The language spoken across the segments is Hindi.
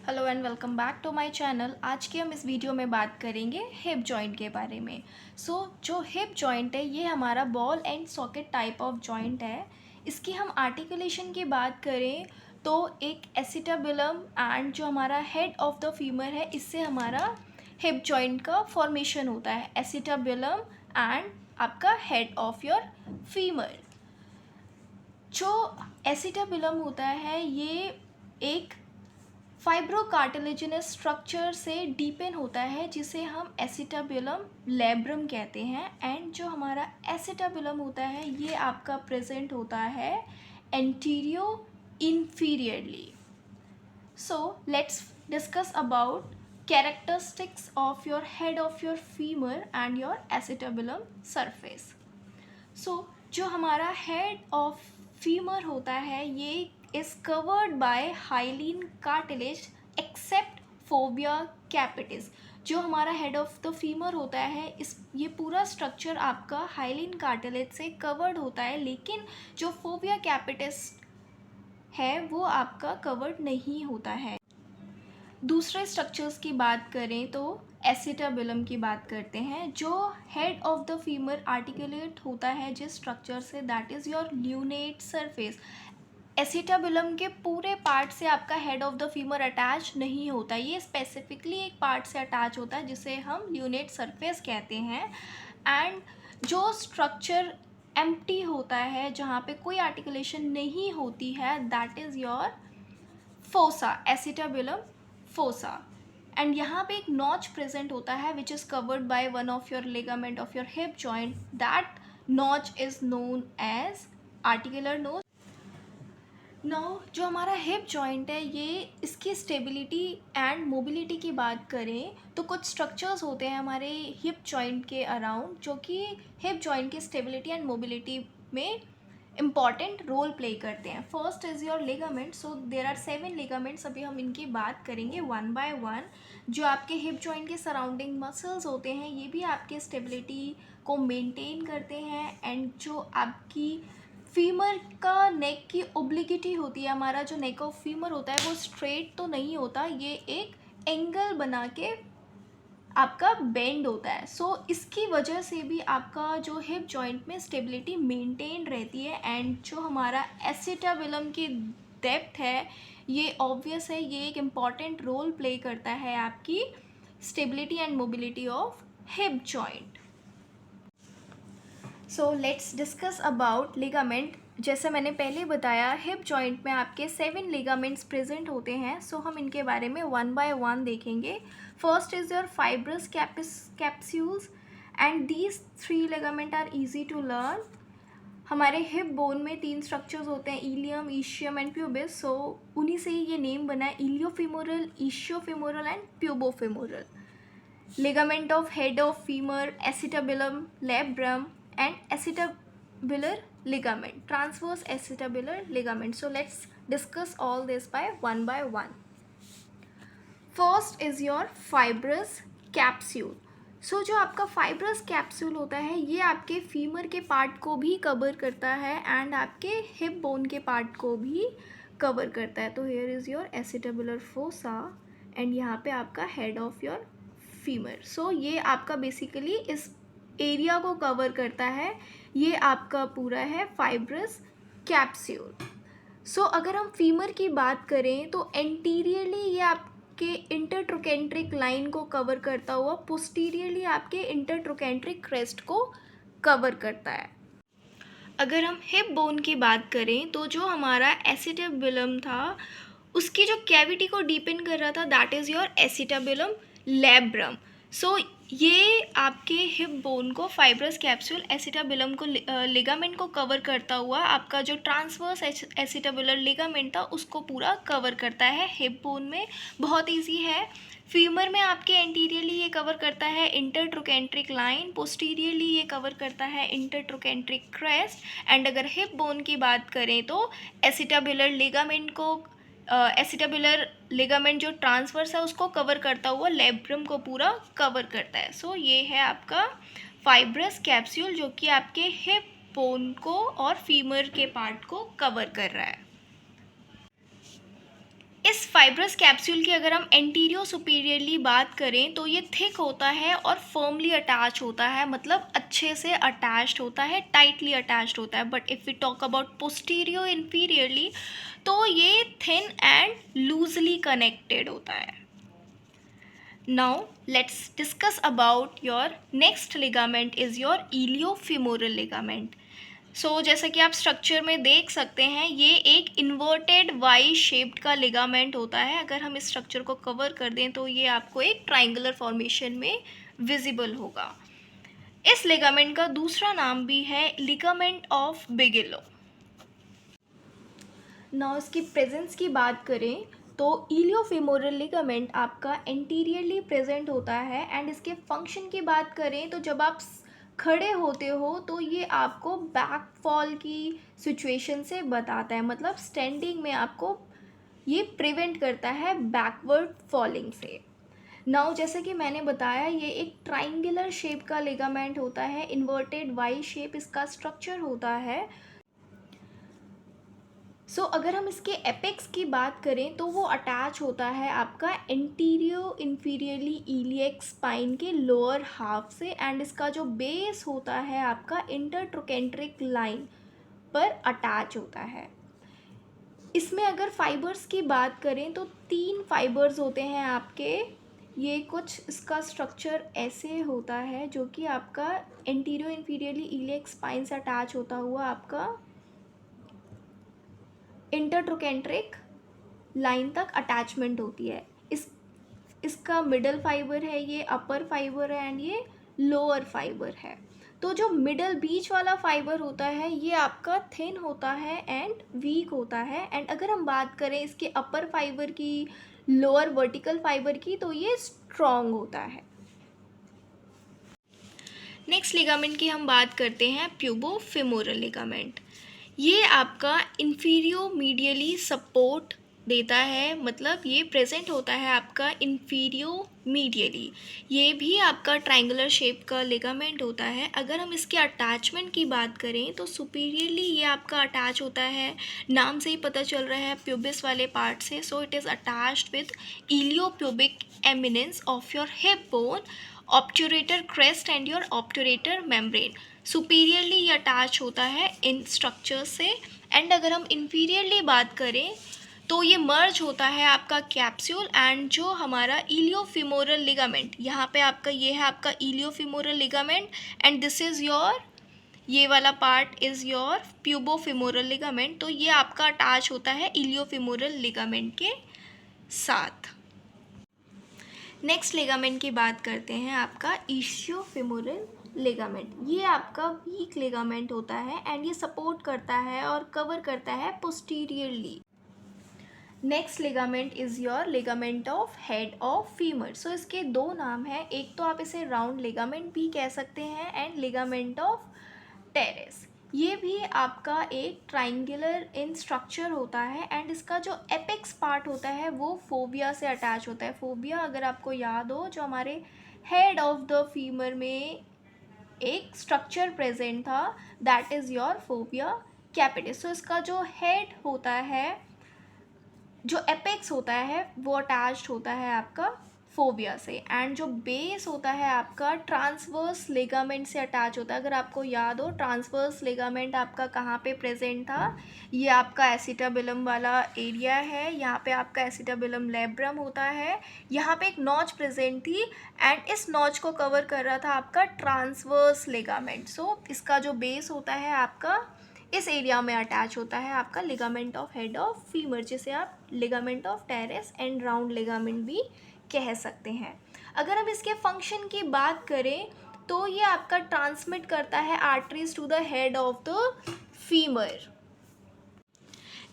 Hello and welcome back to my channel. आज के हम इस वीडियो में बात करेंगे हिप जॉइंट के बारे में। जो हिप जॉइंट है ये हमारा ball and socket type of joint है। इसकी हम आर्टिकुलेशन की बात करें तो एक एसिटाबुलम एंड जो हमारा हेड ऑफ द फीमर है इससे हमारा हिप जॉइंट का फॉर्मेशन होता है। एसिटाबुलम एंड आपका हेड ऑफ योर फीमर। जो एसिटाबुलम होता है ये एक फाइब्रोकार्टिलेजिनस स्ट्रक्चर से डीपेन होता है जिसे हम एसिटाबुलम लेब्रम कहते हैं। एंड जो हमारा एसिटाबुलम होता है ये आपका प्रेजेंट होता है anterior inferiorly. So let's discuss about characteristics of your head of your femur and your acetabulum surface. जो हमारा हेड ऑफ फीमर होता है ये is covered by hyaline cartilage except fovea capitis. जो हमारा हेड ऑफ द फीमर होता है ये पूरा स्ट्रक्चर आपका हाइलिन कार्टिलेज से कवर्ड होता है, लेकिन जो फोबिया कैपिटिस है वो आपका कवर्ड नहीं होता है। दूसरे स्ट्रक्चर्स की बात करें तो एसिटाबुलम की बात करते हैं। जो head of the femur articulate होता है जिस स्ट्रक्चर से, that is your lunate surface. Acetabulum के पूरे पार्ट से आपका head of the femur attach नहीं होता, ये स्पेसिफिकली एक पार्ट से अटैच होता है जिसे हम ल्यूनेट सरफेस कहते हैं। एंड जो स्ट्रक्चर एम्प्टी होता है जहाँ पे कोई आर्टिकुलेशन नहीं होती है, that is your fossa, acetabulum fossa. And यहाँ पे एक नॉच प्रेजेंट होता है which is covered by one of your ligament of your hip joint. That notch is known as articular notch. Now जो हमारा हिप जॉइंट है ये इसकी स्टेबिलिटी एंड मोबिलिटी की बात करें तो कुछ स्ट्रक्चर्स होते हैं हमारे हिप जॉइंट के अराउंड जो कि हिप जॉइंट की स्टेबिलिटी एंड मोबिलिटी में इम्पॉर्टेंट रोल प्ले करते हैं। First is your ligament. So there are 7 ligaments, अभी हम इनकी बात करेंगे वन बाय वन। जो आपके हिप जॉइंट के सराउंडिंग मसल्स होते हैं ये भी आपके स्टेबिलिटी को मेंटेन करते हैं। एंड जो आपकी फीमर का नेक की ओब्लिगिटी होती है, हमारा जो नेक ऑफ फीमर होता है वो स्ट्रेट तो नहीं होता, ये एक एंगल बना के आपका बेंड होता है। इसकी वजह से भी आपका जो हिप जॉइंट में स्टेबिलिटी मेंटेन रहती है। एंड जो हमारा एसिटाबुलम की डेप्थ है ये ऑब्वियस है, ये एक इम्पॉर्टेंट रोल प्ले करता है आपकी stability and mobility of hip joint. So let's discuss about ligament. जैसे मैंने पहले बताया हिप जॉइंट में आपके 7 लिगामेंट्स प्रेजेंट होते हैं। हम इनके बारे में वन बाय वन देखेंगे। First is your fibrous capsules and these 3 ligament are easy to learn. हमारे हिप बोन में 3 स्ट्रक्चर्स होते हैं, इलियम, ईशियम एंड प्यूबिस। उन्हीं से ही ये नेम बना है, iliofemoral, ischiofemoral and pubofemoral. Ligament of head of femur, acetabulum labrum and acetabular ligament, transverse acetabular ligament. So let's discuss all this by one. First is your fibrous capsule. जो आपका फाइब्रस कैप्सूल होता है ये आपके फीमर के पार्ट को भी कवर करता है एंड आपके हिप बोन के पार्ट को भी कवर करता है। तो here is your acetabular fossa and यहाँ पे आपका हेड ऑफ योर फीमर। ये आपका बेसिकली इस एरिया को कवर करता है, ये आपका पूरा है फाइब्रस कैप्सूल। अगर हम फीमर की बात करें तो एंटीरियरली ये आपके इंटरट्रोकेंट्रिक लाइन को कवर करता हुआ पोस्टीरियरली आपके इंटरट्रोकेंट्रिक क्रेस्ट को कवर करता है। अगर हम हिप बोन की बात करें तो जो हमारा एसिटाबुलम था उसकी जो कैविटी को डीपेन कर रहा था that is your acetabulum labrum. ये आपके हिप बोन को फाइब्रस कैप्सूल एसिटाबुलम को लिगामेंट को कवर करता हुआ आपका जो ट्रांसवर्स एसिटाबुलर लिगामेंट था उसको पूरा कवर करता है। हिप बोन में बहुत इजी है। फीमर में आपके एंटीरियरली ये कवर करता है इंटरट्रोकेंट्रिक लाइन, पोस्टीरियरली ये कवर करता है इंटरट्रोकेंट्रिक क्रेस्ट। एंड अगर हिप बोन की बात करें तो एसिटाबुलर लिगामेंट को एसिटाबुलर लिगामेंट जो ट्रांसवर्स है उसको कवर करता हुआ लेब्रम को पूरा कवर करता है। ये है आपका फाइब्रस कैप्सूल जो कि आपके हिप बोन को और फीमर के पार्ट को कवर कर रहा है। इस फाइब्रस कैप्सूल की अगर हम एंटीरियो सुपीरियरली बात करें तो ये थिक होता है और फर्मली अटैच होता है, मतलब अच्छे से अटैच्ड होता है, टाइटली अटैच्ड होता है। But if we talk about posterior inferiorly तो ये थिन एंड लूजली कनेक्टेड होता है। Now let's discuss about your next ligament is your iliofemoral ligament. So जैसा कि आप स्ट्रक्चर में देख सकते हैं, ये एक इन्वर्टेड वाई शेप्ड का लिगामेंट होता है। अगर हम इस स्ट्रक्चर को कवर कर दें तो ये आपको एक ट्राइंगुलर फॉर्मेशन में विजिबल होगा। इस लिगामेंट का दूसरा नाम भी है लिगामेंट ऑफ बिगेलो। नाउ इसकी प्रेजेंस की बात करें तो इलियोफिमोरल लिगामेंट आपका एंटीरियरली प्रेजेंट होता है। एंड इसके फंक्शन की बात करें तो जब आप खड़े होते हो तो ये आपको बैक फॉल की सिचुएशन से बताता है, मतलब स्टैंडिंग में आपको ये प्रिवेंट करता है बैकवर्ड फॉलिंग से। नाउ जैसे कि मैंने बताया, ये एक ट्राइंगुलर शेप का लिगामेंट होता है, इन्वर्टेड वाई शेप इसका स्ट्रक्चर होता है। सो अगर हम इसके एपेक्स की बात करें तो वो अटैच होता है आपका एंटीरियो इन्फीरियरली इलियक स्पाइन के लोअर हाफ से। एंड इसका जो बेस होता है आपका इंटरट्रोकेंट्रिक लाइन पर अटैच होता है। इसमें अगर फाइबर्स की बात करें तो 3 फाइबर्स होते हैं आपके। ये कुछ इसका स्ट्रक्चर ऐसे होता है जो कि आपका एंटीरियो इन्फीरियरली इलियक स्पाइन से अटैच होता हुआ आपका इंटरट्रोकेंट्रिक लाइन तक अटैचमेंट होती है। इसका मिडल फाइबर है, ये अपर फाइबर है एंड ये लोअर फाइबर है। तो जो मिडल बीच वाला फाइबर होता है ये आपका थिन होता है एंड वीक होता है। एंड अगर हम बात करें इसके अपर फाइबर की, लोअर वर्टिकल फाइबर की, तो ये स्ट्रॉन्ग होता है। नेक्स्ट लिगामेंट की हम बात करते हैं प्यूबोफिमोरल लिगामेंट। ये आपका इन्फीरियो मीडियली सपोर्ट देता है, मतलब ये प्रेजेंट होता है आपका इन्फीरियो मीडियली। ये भी आपका ट्रायंगुलर शेप का लिगामेंट होता है। अगर हम इसके अटैचमेंट की बात करें तो सुपीरियरली ये आपका अटैच होता है, नाम से ही पता चल रहा है, प्यूबिस वाले पार्ट से। So it is attached with iliopubic eminence of your hip bone, obturator crest and your obturator membrane. Superiorly ये अटैच होता है इन स्ट्रक्चर से। एंड अगर हम इन्फीरियरली बात करें तो ये मर्ज होता है आपका कैप्सूल एंड जो हमारा इलियोफिमोरल लिगामेंट, यहाँ पे आपका ये है आपका iliofemoral ligament and this is your, ये वाला part is your pubofemoral ligament. तो ये आपका अटैच होता है इलियोफिमोरल लिगामेंट के साथ। नेक्स्ट लिगामेंट की बात करते हैं आपका इशियोफिमोरल लिगामेंट। ये आपका वीक लिगामेंट होता है एंड ये सपोर्ट करता है और कवर करता है posteriorly. Next ligament is your ligament of head of femur. So इसके 2 नाम हैं, एक तो आप इसे राउंड लिगामेंट भी कह सकते हैं एंड लिगामेंट ऑफ टेरेस। ये भी आपका एक ट्राइंगुलर इन स्ट्रक्चर होता है एंड इसका जो एपेक्स पार्ट होता है वो फोबिया से अटैच होता है। फोबिया अगर आपको याद हो, जो हमारे हेड ऑफ द फीमर में एक स्ट्रक्चर प्रेजेंट था, that is your fovea capitis. So इसका जो हेड होता है, जो एपेक्स होता है, वो अटैच्ड होता है आपका फोबिया से। एंड जो बेस होता है आपका ट्रांसवर्स लिगामेंट से अटैच होता है। अगर आपको याद हो, ट्रांसवर्स लिगामेंट आपका कहाँ पे प्रेजेंट था, ये आपका एसिटाबिलम वाला एरिया है। यहाँ पे आपका एसिटाबिलम लेब्रम होता है, यहाँ पे एक नॉच प्रेजेंट थी एंड इस नॉच को कवर कर रहा था आपका ट्रांसवर्स लिगामेंट। सो इसका जो बेस होता है आपका इस एरिया में अटैच होता है आपका ligament of head of femur, जिसे आप ligament of terrace and round ligament भी कह सकते हैं। अगर हम इसके फंक्शन की बात करें तो ये आपका ट्रांसमिट करता है arteries to the head of the femur.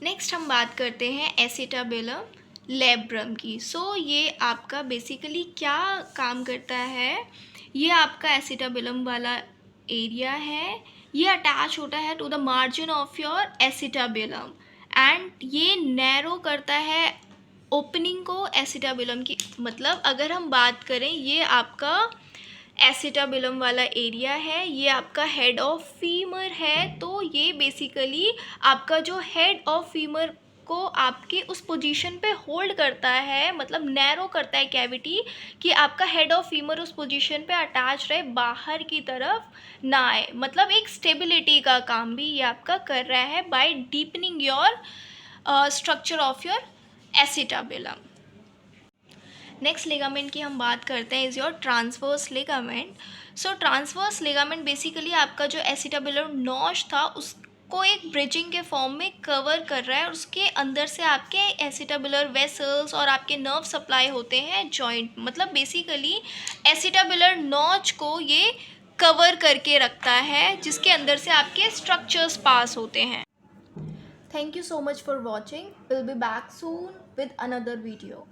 Next हम बात करते हैं एसिटाबिलम लेब्रम की। सो ये आपका बेसिकली क्या काम करता है, ये आपका एसिटाबिलम वाला एरिया है, ये अटैच होता है to the margin of your acetabulum and ये नैरो करता है ओपनिंग को एसिटाबिलम की। मतलब अगर हम बात करें, ये आपका एसिटाबिलम वाला एरिया है, ये आपका हेड ऑफ फीमर है। तो ये बेसिकली आपका जो हेड ऑफ फीमर को आपकी उस पोजीशन पे होल्ड करता है, मतलब नैरो करता है कैविटी, कि आपका हेड ऑफ फीमर उस पोजीशन पे अटैच रहे, बाहर की तरफ ना आए। मतलब एक स्टेबिलिटी का काम भी ये आपका कर रहा है by deepening your structure of your acetabulum. Next ligament की हम बात करते हैं, is your transverse ligament. So transverse ligament basically आपका जो एसिटाबुलर नॉच था उसको एक ब्रिजिंग के फॉर्म में कवर कर रहा है, और उसके अंदर से आपके एसिटाबुलर वेसल्स और आपके नर्व सप्लाई होते हैं जॉइंट। मतलब बेसिकली एसिटाबुलर नॉच को ये कवर करके रखता है, जिसके अंदर से आपके स्ट्रक्चर्स पास होते हैं। Thank you so much for watching. We'll be back soon with another video.